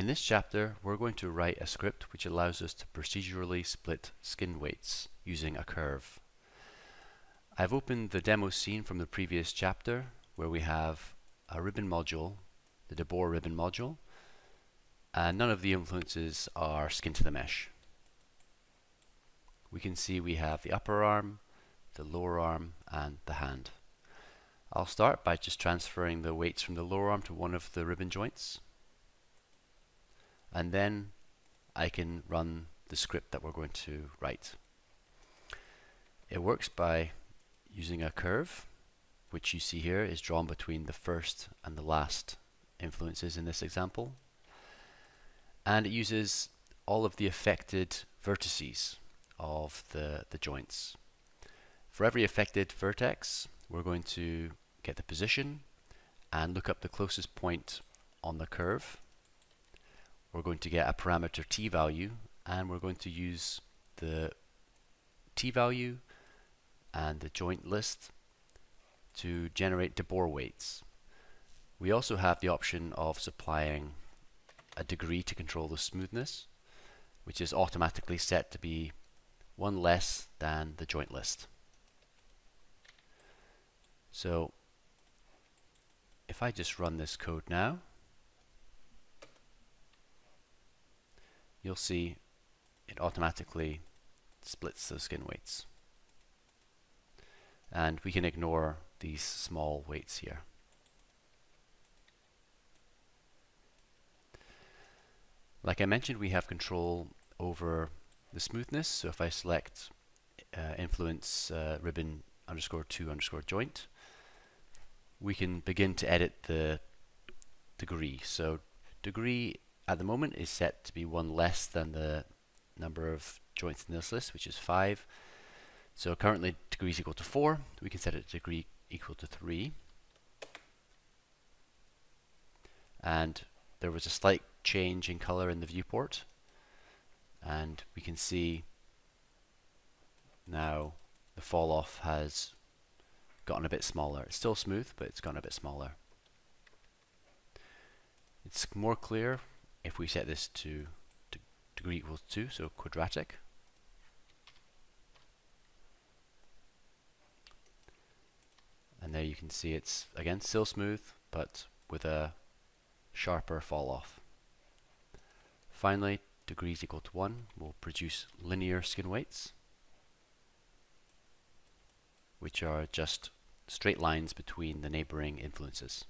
In this chapter, we're going to write a script which allows us to procedurally split skin weights using a curve. I've opened the demo scene from the previous chapter where we have a ribbon module, the Boor ribbon module, and none of the influences are skin to the mesh. We can see we have the upper arm, the lower arm, and the hand. I'll start by just transferring the weights from the lower arm to one of the ribbon joints, and then I can run the script that we're going to write. It works by using a curve, which you see here is drawn between the first and the last influences in this example, and it uses all of the affected vertices of the joints. For every affected vertex, we're going to get the position and look up the closest point on the curve. We're going to get a parameter t value, and we're going to use the t value and the joint list to generate Boor weights. We also have the option of supplying a degree to control the smoothness, which is automatically set to be one less than the joint list. So if I just run this code now, you'll see it automatically splits the skin weights. And we can ignore these small weights here. Like I mentioned, we have control over the smoothness. So if I select influence ribbon _2 joint, we can begin to edit the degree. So degree at the moment is set to be one less than the number of joints in this list, which is 5. So currently degree is equal to 4. We can set it to degree equal to 3. And there was a slight change in color in the viewport, and we can see now the fall off has gotten a bit smaller. It's still smooth, but it's gotten a bit smaller. It's more clear if we set this to degree equals 2, so quadratic. And there you can see it's again still smooth, but with a sharper fall off. Finally, degrees equal to 1 will produce linear skin weights, which are just straight lines between the neighboring influences.